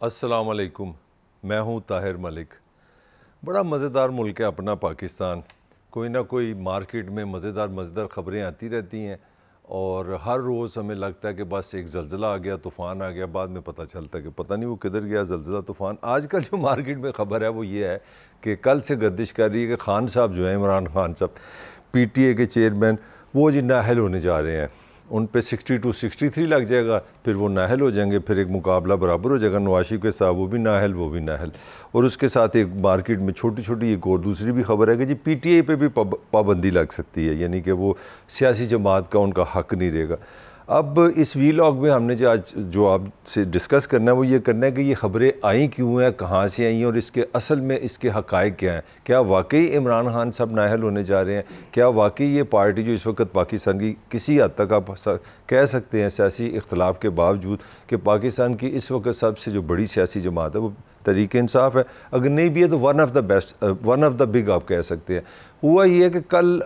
अस्सलाम वालेकुम। मैं हूँ ताहिर मलिक। बड़ा मज़ेदार मुल्क है अपना पाकिस्तान। कोई ना कोई मार्केट में मज़ेदार ख़बरें आती रहती हैं और हर रोज़ हमें लगता है कि बस एक ज़लज़ला आ गया, तूफ़ान आ गया। बाद में पता चलता है कि पता नहीं वो किधर गया ज़लज़ला तूफ़ान। आजकल जो मार्केट में ख़बर है वो ये है कि कल से गर्दिश कर रही है कि खान साहब जो हैं, इमरान खान साहब PTA के चेयरमैन, वो जी नाअहल होने जा रहे हैं। उन पे 62 63 लग जाएगा, फिर वो नाअहल हो जाएंगे, फिर एक मुकाबला बराबर हो जाएगा नवाज शरीफ के साथ, वो भी नाअहल वो भी नाअहल। और उसके साथ एक मार्केट में छोटी छोटी एक और दूसरी भी खबर है कि जी PTA पे भी पाबंदी लग सकती है, यानी कि वो सियासी जमात का उनका हक नहीं रहेगा। अब इस वीलॉग में हमने जो आपसे डिस्कस करना है वो ये करना है कि ये ख़बरें आई क्यों हैं, कहाँ से आई हैं और इसके असल में इसके हक़ाइक़ क्या हैं। क्या वाकई इमरान खान साहब नाअहल होने जा रहे हैं? क्या वाकई ये पार्टी जो इस वक्त पाकिस्तान की किसी हद तक आप कह सकते हैं सियासी इख्तलाफ के बावजूद कि पाकिस्तान की इस वक्त सबसे जो बड़ी सियासी जमात है वो तहरीक-ए-इंसाफ है, अगर नहीं भी है तो one of the best, one of the big आप कह सकते हैं। हुआ ये है कि कल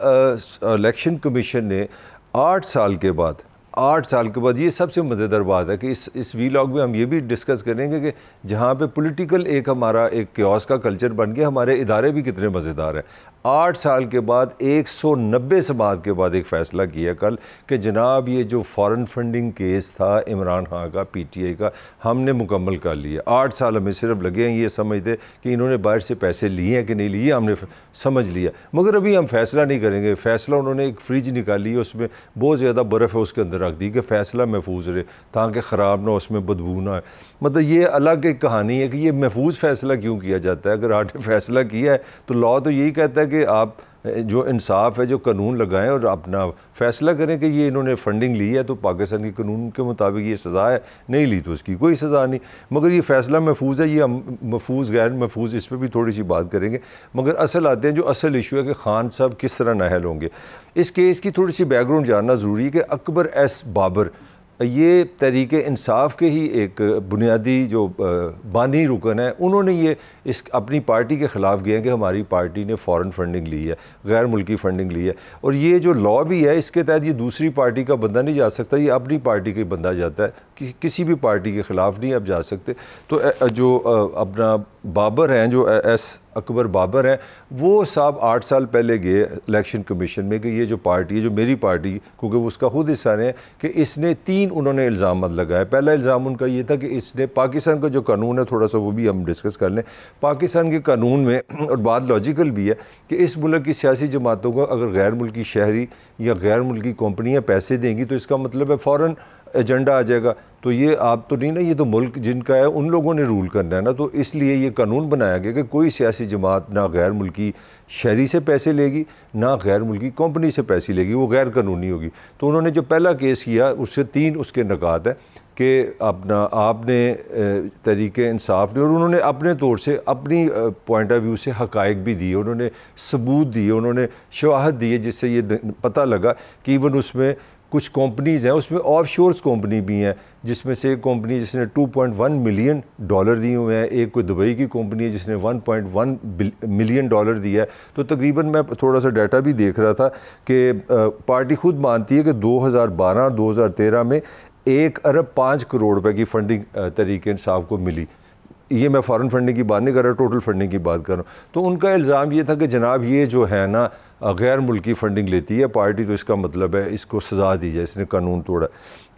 इलेक्शन कमीशन ने 8 साल के बाद ये सबसे मज़ेदार बात है कि इस वीलॉग में हम ये भी डिस्कस करेंगे कि जहाँ पे पॉलिटिकल एक हमारा एक क्योस का कल्चर बन गया, हमारे इदारे भी कितने मज़ेदार हैं। 8 साल के बाद 190 समात के बाद एक फ़ैसला किया कल कि जनाब ये जो फ़ॉरेन फंडिंग केस था इमरान खान का PTA का, हमने मुकम्मल कर लिया। 8 साल हमें सिर्फ लगे हैं ये समझते कि इन्होंने बाहर से पैसे लिए हैं कि नहीं लिए, हमने समझ लिया, मगर अभी हम फ़ैसला नहीं करेंगे। फ़ैसला उन्होंने एक फ्रिज निकाली है, उसमें बहुत ज़्यादा बर्फ़ है, उसके अंदर रख दी कि फ़ैसला महफूज रहे ताकि ख़राब ना, उसमें बदबू ना आए। मतलब ये अलग एक कहानी है कि ये महफूज फ़ैसला क्यों किया जाता है। अगर आपने फ़ैसला किया है तो लॉ तो यही कहता है कि आप जो इंसाफ है, जो कानून लगाएं और अपना फ़ैसला करें कि ये इन्होंने फ़ंडिंग ली है तो पाकिस्तान के कानून के मुताबिक ये सज़ा है, नहीं ली तो उसकी कोई सज़ा नहीं। मगर ये फ़ैसला महफूज है, ये हम महफूज गैर महफूज इस पर भी थोड़ी सी बात करेंगे। मगर असल आते हैं जो असल इशू है कि खान साहब किस तरह नाअहल होंगे। इस केस की थोड़ी सी बैकग्राउंड जानना ज़रूरी है कि अकबर एस बाबर ये तहरीक-ए-इंसाफ के ही एक बुनियादी जो बानी रुकन है, उन्होंने ये इस अपनी पार्टी के ख़िलाफ़ गए हैं कि हमारी पार्टी ने फ़ॉरेन फंडिंग ली है, गैर मुल्की फ़ंडिंग ली है। और ये जो लॉ भी है इसके तहत ये दूसरी पार्टी का बंदा नहीं जा सकता, ये अपनी पार्टी का ही बंदा जाता है, किसी भी पार्टी के ख़िलाफ़ नहीं अब जा सकते। तो जो अपना बाबर हैं, जो एस अकबर बाबर हैं, वो साहब 8 साल पहले गए इलेक्शन कमीशन में कि ये जो पार्टी है, जो मेरी पार्टी, क्योंकि वो उसका खुद हिस्सा रहे हैं, कि इसने 3 उन्होंने इल्ज़ाम लगाए। पहला इल्ज़ाम उनका ये था कि इसने पाकिस्तान का जो कानून है, थोड़ा सा वो भी हम डिस्कस कर लें। पाकिस्तान के कानून में और बात लॉजिकल भी है कि इस मुल्क की सियासी जमातों को अगर गैर मुल्की शहरी या गैर मुल्की कंपनियाँ पैसे देंगी तो इसका मतलब है फ़ौरन एजेंडा आ जाएगा। तो ये आप तो नहीं ना, ये तो मुल्क जिनका है उन लोगों ने रूल करना है ना। तो इसलिए ये कानून बनाया गया कि कोई सियासी जमात ना गैर मुल्की शहरी से पैसे लेगी, ना गैर मुल्की कंपनी से पैसे लेगी, वो गैर कानूनी होगी। तो उन्होंने जो पहला केस किया उससे 3 उसके नकात है कि अपना आपने तहरीक-ए-इंसाफ ने, और उन्होंने अपने तौर से अपनी पॉइंट ऑफ व्यू से हक़ाइक़ भी दिए, उन्होंने सबूत दिए, उन्होंने शवाहद दिए, जिससे ये पता लगा कि इवन उसमें कुछ कंपनीज़ हैं, उसमें ऑफशोर्स कंपनी भी हैं, जिसमें से एक कंपनी जिसने $2.1 मिलियन दिए हुए हैं, एक कोई दुबई की कंपनी है जिसने $1.1 मिलियन दिया है। तो तकरीबन मैं थोड़ा सा डाटा भी देख रहा था कि पार्टी खुद मानती है कि 2012-2013 में 1 अरब 5 करोड़ रुपए की फंडिंग तहरीक-ए-इंसाफ को मिली। ये मैं फ़ॉरेन फंडिंग की बात नहीं कर रहा, टोटल फंडिंग की बात कर रहा हूँ। तो उनका इल्ज़ाम ये था कि जनाब ये जो है ना गैर मुल्की फ़ंडिंग लेती है पार्टी, तो इसका मतलब है इसको सज़ा दी जाए, इसने कानून तोड़ा।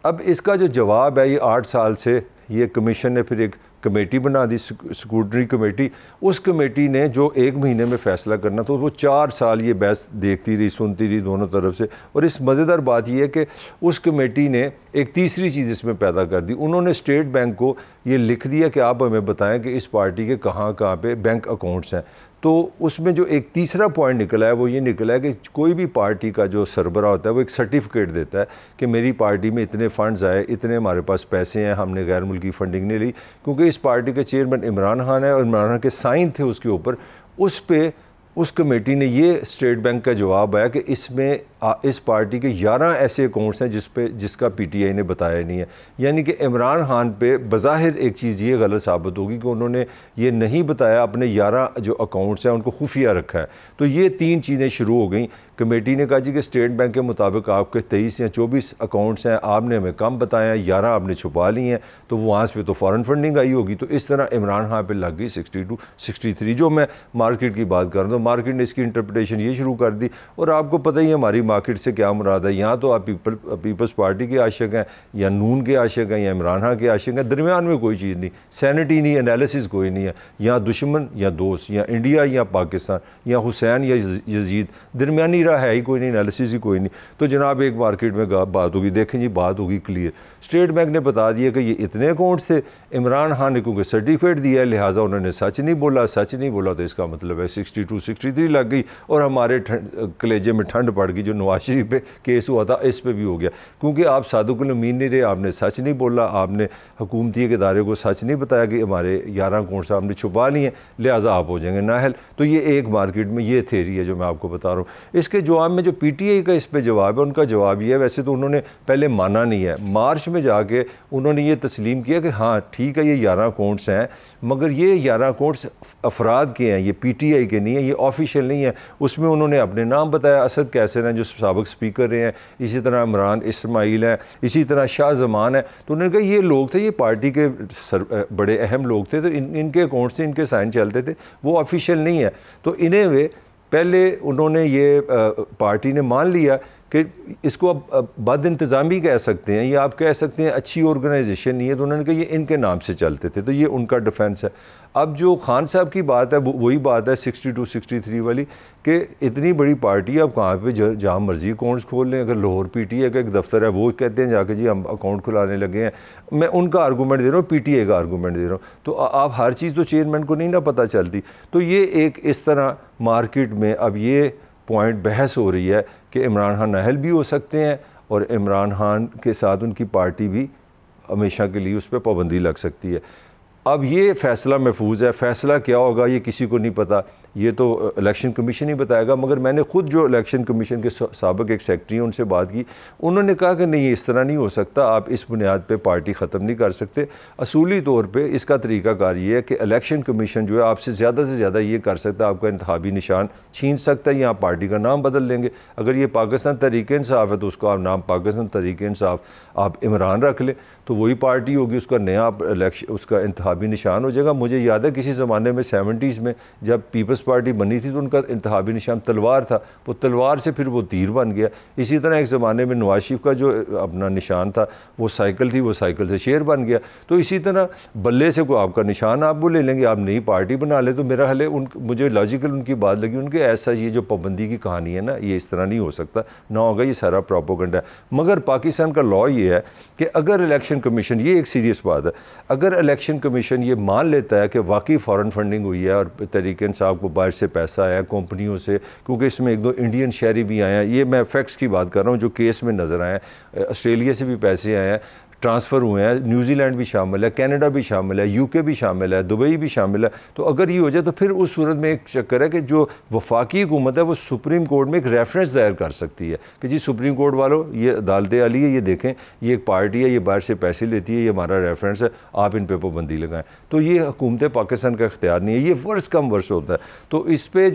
अब इसका जो जवाब है, ये 8 साल से ये कमीशन ने फिर एक कमेटी बना दी, स्क्रूटनी कमेटी। उस कमेटी ने जो 1 महीने में फ़ैसला करना था, वो 4 साल ये बहस देखती रही, सुनती रही दोनों तरफ से। और इस मज़ेदार बात यह है कि उस कमेटी ने एक तीसरी चीज़ इसमें पैदा कर दी। उन्होंने स्टेट बैंक को ये लिख दिया कि आप हमें बताएं कि इस पार्टी के कहाँ कहाँ पे बैंक अकाउंट्स हैं। तो उसमें जो एक तीसरा पॉइंट निकला है वो ये निकला है कि कोई भी पार्टी का जो सरबराह होता है वो एक सर्टिफिकेट देता है कि मेरी पार्टी में इतने फ़ंड्स आए, इतने हमारे पास पैसे हैं, हमने गैर मुल्की फ़ंडिंग नहीं ली। क्योंकि इस पार्टी के चेयरमैन इमरान खान है और इमरान खान के साइन थे उसके ऊपर, उस पे उस कमेटी ने ये स्टेट बैंक का जवाब आया कि इसमें इस पार्टी के 11 ऐसे अकाउंट्स हैं जिसका पीटीआई ने बताया नहीं है। यानी कि इमरान खान पे बज़ाहिर एक चीज़ ये गलत साबित होगी कि उन्होंने ये नहीं बताया, अपने 11 जो अकाउंट्स हैं उनको खुफिया रखा है। तो ये 3 चीज़ें शुरू हो गई। कमेटी ने कहा जी कि स्टेट बैंक के मुताबिक आपके 23 या 24 अकाउंट्स हैं, आपने हमें कम बताया, 11 आपने छुपा ली हैं, तो वहाँ से तो फ़ॉरेन फंडिंग आई होगी। तो इस तरह इमरान खान पे लग गई 62 63। जो मैं मार्केट की बात कर रहा हूँ, तो मार्केट ने इसकी इंटरप्रटेशन ये शुरू कर दी। और आपको पता ही है हमारी मार्केट से क्या मुराद है। यहाँ तो आप पीपल्स पार्टी के आशिक हैं, या नून के आशिक हैं, या इमरान खान के आशिक हैं, दरमियान में कोई चीज़ नहीं, सैनिटी नहीं, एनालिसिस कोई नहीं है। यहाँ दुश्मन या दोस्त, या इंडिया या पाकिस्तान, या हुसैन या यजीद, दरमियानी राह है ही कोई नहीं, एनालिसिस ही कोई नहीं। तो जनाब एक मार्केट में बात होगी, देखें जी बात होगी क्लियर। स्टेट बैंक ने बता दिया कि ये इतने अकाउंट्स थे, इमरान खान ने क्योंकि सर्टिफिकेट दिया है लिहाजा उन्होंने सच नहीं बोला। सच नहीं बोला तो इसका मतलब है 62 63 लग गई, और हमारे कलेजे में ठंड पड़ गई। जो नवाज शरीफ पे केस हुआ था इस पर भी हो गया, क्योंकि आप सादुकुल अमीन नहीं रहे, आपने सच नहीं बोला, आपने हुकूमती इदारे को सच नहीं बताया कि हमारे 11 अकाउंट्स आपने छुपा लिए, लिहाजा आप हो जाएंगे नाहल। तो ये एक मार्केट में ये थेरी है जो मैं आपको बता रहा हूँ। इसके जवाब में जो पीटीआई का इस पर जवाब है, उनका जवाब ये है, वैसे तो उन्होंने पहले माना नहीं है, मार्च में जाके उन्होंने ये तस्लीम किया कि हाँ ठीक है ये 11 अकाउंट्स हैं, मगर ये 11 अकाउंट्स अफराद के हैं, ये पीटीआई के नहीं है, ये ऑफिशियल नहीं है। उसमें उन्होंने अपने नाम बताया, असद कैसर हैं जो साबिक स्पीकर रहे हैं, इसी तरह इमरान इस्माइल हैं, इसी तरह शाह जमान है। तो उन्होंने कहा ये लोग थे, ये पार्टी के बड़े अहम लोग थे, तो इनके अकाउंट्स से इनके साइन चलते थे, वो ऑफिशियल नहीं है। तो इन्हें वे पहले उन्होंने ये पार्टी ने मान लिया कि इसको अब बद इंतज़ामी कह सकते हैं, या आप कह सकते हैं अच्छी ऑर्गेनाइजेशन नहीं है। तो उन्होंने कहा ये इनके नाम से चलते थे, तो ये उनका डिफेंस है। अब जो खान साहब की बात है वही बात है 62 63 वाली, कि इतनी बड़ी पार्टी अब कहाँ पे जहाँ मर्जी अकाउंट्स खोल लें। अगर लाहौर पीटीआई का एक दफ्तर है, वो कहते हैं जाके जी हम अकाउंट खुलाने लगे हैं। मैं उनका आर्गूमेंट दे रहा हूँ, पीटीआई का आर्गूमेंट दे रहा हूँ। तो आप हर चीज़ तो चेयरमैन को नहीं ना पता चलती। तो ये एक इस तरह मार्केट में अब ये पॉइंट बहस हो रही है कि इमरान खान नाहल भी हो सकते हैं, और इमरान खान के साथ उनकी पार्टी भी हमेशा के लिए उस पर पाबंदी लग सकती है। अब ये फ़ैसला महफूज है, फ़ैसला क्या होगा ये किसी को नहीं पता, ये तो इलेक्शन कमीशन ही बताएगा। मगर मैंने ख़ुद जो इलेक्शन कमीशन के साबिक एक सेक्रेटरी हैं उनसे बात की, उन्होंने कहा कि नहीं इस तरह नहीं हो सकता, आप इस बुनियाद पे पार्टी ख़त्म नहीं कर सकते। असूली तौर पे इसका तरीक़ाकार ये है कि इलेक्शन कमीशन जो है आपसे ज़्यादा से ज़्यादा ये कर सकता है, आपका इंतखाबी निशान छीन सकता है, या आप पार्टी का नाम बदल लेंगे। अगर ये पाकिस्तान तहरीक-ए-इंसाफ़ है तो उसका आप नाम पाकिस्तान तहरीक-ए-इंसाफ़ आप इमरान रख लें, तो वही पार्टी होगी, उसका नया उसका इंतखाबी निशान हो जाएगा। मुझे याद है किसी ज़माने में 70s में जब पीपल्स पार्टी बनी थी तो उनका इंतखाबी निशान तलवार था, वो तलवार से फिर वो तीर बन गया। इसी तरह एक ज़माने में नवाज शरीफ का जो अपना निशान था वो साइकिल थी, वो साइकिल से शेर बन गया। तो इसी तरह बल्ले से कोई आपका निशान आप वो ले लेंगे, आप नई पार्टी बना ले। तो मेरा हाल है मुझे लॉजिकल उनकी बात लगी, उनके ऐसा ये जो पाबंदी की कहानी है ना, ये इस तरह नहीं हो सकता, ना होगा, ये सारा प्रोपेगेंडा है। मगर पाकिस्तान का लॉ ये है कि अगर इलेक्शन कमीशन, ये एक सीरियस बात है, अगर इलेक्शन कमीशन ये मान लेता है कि वाकई फ़ॉरेन फंडिंग हुई है और तहरीक-ए-इंसाफ़ को बाहर से पैसा आया कंपनियों से, क्योंकि इसमें एक दो इंडियन शहरी भी आए हैं, ये मैं फैक्ट्स की बात कर रहा हूँ जो केस में नज़र आए हैं, ऑस्ट्रेलिया से भी पैसे आए हैं, ट्रांसफ़र हुए हैं, न्यूजीलैंड भी शामिल है, कनाडा भी शामिल है, यूके भी शामिल है, दुबई भी शामिल है। तो अगर ये हो जाए तो फिर उस सूरत में एक चक्कर है कि जो वफाकी हुकूमत है वो सुप्रीम कोर्ट में एक रेफरेंस दायर कर सकती है कि जी सुप्रीम कोर्ट वालों ये अदालत आली है, ये देखें ये एक पार्टी है, ये बाहर से पैसे लेती है, ये हमारा रेफरेंस है, आप इन पर पाबंदी लगाएं। तो ये हुकूमत पाकिस्तान का इख्तियार नहीं है, ये वर्ष कम वर्ष होता है। तो इस पर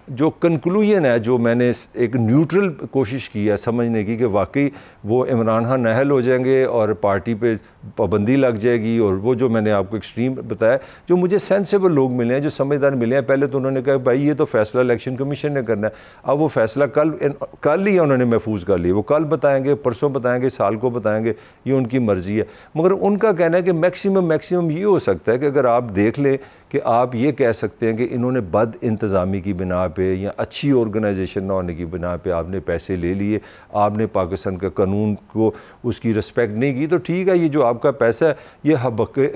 जो कंक्लूजन है, जो मैंने एक न्यूट्रल कोशिश की है समझने की कि वाकई वो इमरान खान नाहल हो जाएंगे और पार्टी पे पाबंदी लग जाएगी, और वो जो मैंने आपको एक्सट्रीम बताया, जो मुझे सेंसिबल लोग मिले हैं, जो समझदार मिले हैं, पहले तो उन्होंने कहा भाई ये तो फैसला इलेक्शन कमीशन ने करना है, अब वो फैसला कल ही उन्होंने महफूज कर लिया, वो कल बताएंगे, परसों बताएंगे, साल को बताएंगे, ये उनकी मर्ज़ी है। मगर उनका कहना है कि मैक्सिमम ये हो सकता है कि अगर आप देख लें कि आप ये कह सकते हैं कि इन्होंने बद इंतज़ामी की बिना पे या अच्छी ऑर्गेनाइजेशन ना होने की बिना पे आपने पैसे ले लिए, आपने पाकिस्तान के कानून को उसकी रिस्पेक्ट नहीं की, तो ठीक है, ये जो आपका पैसा है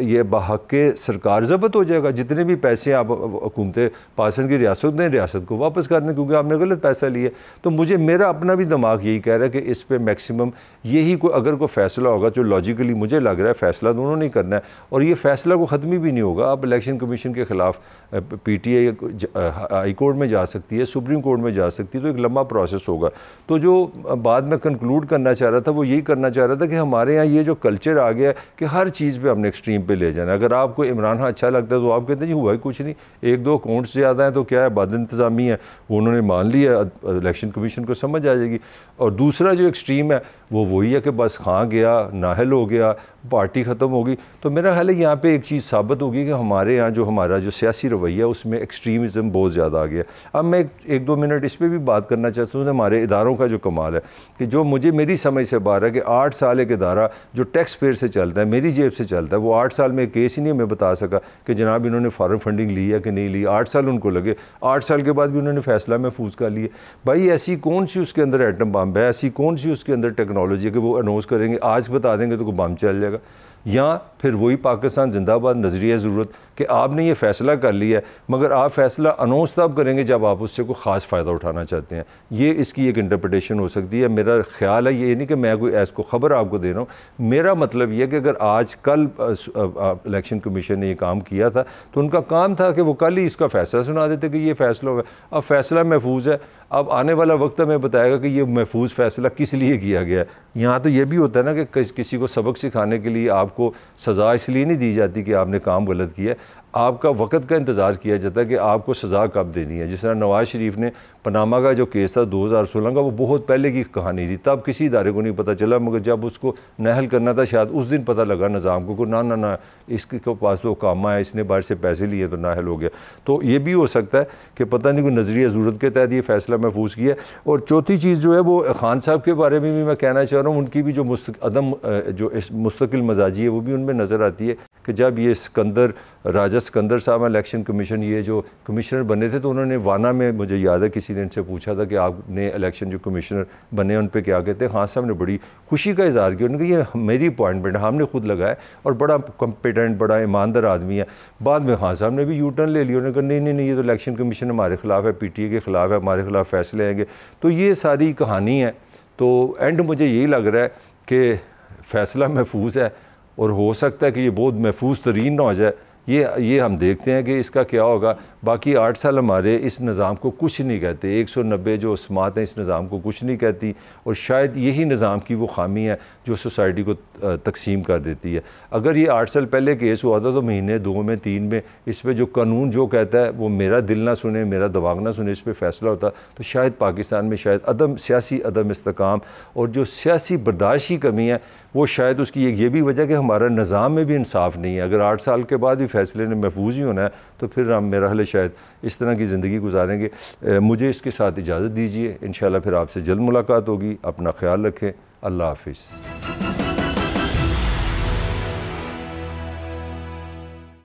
ये बहक़ सरकार ज़ब्त हो जाएगा। जितने भी पैसे आप हुकूमत पाकिस्तान की रियासत ने रियासत को वापस कर दें, क्योंकि आपने गलत पैसा लिया। तो मुझे मेरा अपना भी दिमाग यही कह रहा है कि इस पर मैक्सिमम यही अगर कोई फ़ैसला होगा जो लॉजिकली मुझे लग रहा है फ़ैसला दोनों नहीं करना है, और ये फ़ैसला को ख़त्म भी नहीं होगा। आप इलेक्शन कमीशन कमीशन के ख़िलाफ़ PTI हाई कोर्ट में जा सकती है, सुप्रीम कोर्ट में जा सकती है, तो एक लंबा प्रोसेस होगा। तो जो बाद में कंक्लूड करना चाह रहा था वो यही करना चाह रहा था कि हमारे यहाँ ये जो कल्चर आ गया कि हर चीज़ पे हमने एक्सट्रीम पे ले जाना। अगर आपको इमरान खान अच्छा लगता है तो आप कहते हैं जी हुआ ही कुछ नहीं, 1-2 अकाउंट्स ज़्यादा हैं तो क्या है, बद इंतज़ामी है, वो उन्होंने मान लिया, इलेक्शन कमीशन को समझ आ जाएगी। और दूसरा जो एक्सट्रीम है वो वही है कि बस हाँ गया, नाहल हो गया, पार्टी ख़त्म होगी। तो मेरा ख्याल है यहाँ पे एक चीज़ साबित होगी कि हमारे यहाँ जो हमारा जो सियासी रवैया है उसमें एक्सट्रीमिज़म बहुत ज़्यादा आ गया। अब मैं 1-2 मिनट इस पर भी बात करना चाहता हूँ। हमारे इदारों का जो कमाल है कि जो मुझे मेरी समझ से बाहर है कि 8 साल एक इदारा जो टैक्स पेयर से चलता है, मेरी जेब से चलता है, वो 8 साल में केस ही नहीं मैं बता सका कि जनाब इन्होंने फॉरेन फंडिंग ली है कि नहीं ली। 8 साल उनको लगे, 8 साल के बाद भी उन्होंने फैसला महफूज कर लिया। भाई ऐसी कौन सी उसके अंदर एटम बम है, ऐसी कौन सी उसके अंदर टेक्नोलॉजी है कि वो अनाउंस करेंगे आज बता देंगे तो कोई बम चल जाएगा। या फिर वही पाकिस्तान जिंदाबाद नज़रिया ज़रूरत कि आपने ये फ़ैसला कर लिया है, मगर आप फ़ैसला अनाउंस तब करेंगे जब आप उससे कोई ख़ास फ़ायदा उठाना चाहते हैं। ये इसकी एक इंटरप्रिटेशन हो सकती है। मेरा ख्याल है ये नहीं कि मैं कोई ऐसी खबर आपको दे रहा हूँ, मेरा मतलब ये है कि अगर आज कल इलेक्शन कमीशन ने ये काम किया था तो उनका काम था कि वो कल ही इसका फ़ैसला सुना देते कि ये फ़ैसला होगा। अब फ़ैसला महफूज है, अब आने वाला वक्त हमें बताएगा कि ये महफूज फ़ैसला किस लिए किया गया है। यहाँ तो ये भी होता है ना कि किसी को सबक सिखाने के लिए आपको सज़ा इसलिए नहीं दी जाती कि आपने काम गलत किया, आपका वक़्त का इंतज़ार किया जाता है कि आपको सज़ा कब देनी है। जिस तरह नवाज़ शरीफ ने पनामा का जो केस था 2016 का, वो बहुत पहले की कहानी थी, तब किसी इदारे को नहीं पता चला, मगर जब उसको नाहल करना था शायद उस दिन पता लगा निज़ाम को ना ना ना इसके पास तो काम है, इसने बाहर से पैसे लिए तो नाहल हो गया। तो ये भी हो सकता है कि पता नहीं कोई नज़रिया ज़रूरत के तहत ये फ़ैसला महफूज किया। और चौथी चीज़ जो है वो खान साहब के बारे में भी मैं कहना चाह रहा हूँ, उनकी भी जो मुस्तकिल मजाजी है वो भी उनमें नज़र आती है कि जब ये राजा सिकंदर साहब इलेक्शन कमीशन ये जो कमिश्नर बने थे तो उन्होंने वाना में, मुझे याद है किसी ने इनसे पूछा था कि आपने इलेक्शन जो कमिश्नर बने उन पे क्या कहते हैं। खान साहब ने बड़ी खुशी का इज़हार किया, उन्होंने कहा ये मेरी अपॉइंटमेंट है, हमने खुद लगाया और बड़ा कॉम्पिटेंट बड़ा ईमानदार आदमी है। बाद में खान साहब ने भी यू टर्न ले लिया, उन्होंने कहा नहीं नहीं ये तो इलेक्शन कमीशन हमारे खिलाफ है, PTA के ख़िलाफ़ है, हमारे खिलाफ फैसले आएंगे। तो ये सारी कहानी है। तो एंड मुझे यही लग रहा है कि फ़ैसला महफूज है और हो सकता है कि ये बहुत महफूज तरीन ना हो जाए। ये हम देखते हैं कि इसका क्या होगा। बाकी 8 साल हमारे इस निज़ाम को कुछ नहीं कहते, 190 जो स्मात हैं इस निज़ाम को कुछ नहीं कहती, और शायद यही निज़ाम की वो खामी है जो सोसाइटी को तकसीम कर देती है। अगर ये 8 साल पहले केस हुआ था तो महीने 2 में 3 में इस पर जो कानून जो कहता है वो मेरा दिल ना सुने, मेरा दिमाग ना सुने, इस पर फ़ैसला होता तो शायद पाकिस्तान में शायद सियासी अदम इस्तेकाम और जो सियासी बर्दाश्त की कमी है वो शायद उसकी एक ये भी वजह कि हमारा निज़ाम में भी इंसाफ नहीं है। अगर 8 साल के बाद भी फैसले ने महफूज ही होना है तो फिर हम मेरा हाल शायद इस तरह की ज़िंदगी गुजारेंगे। मुझे इसके साथ इजाज़त दीजिए, इंशाल्लाह फिर आपसे जल्द मुलाकात होगी। अपना ख्याल रखें। अल्लाह हाफिज़।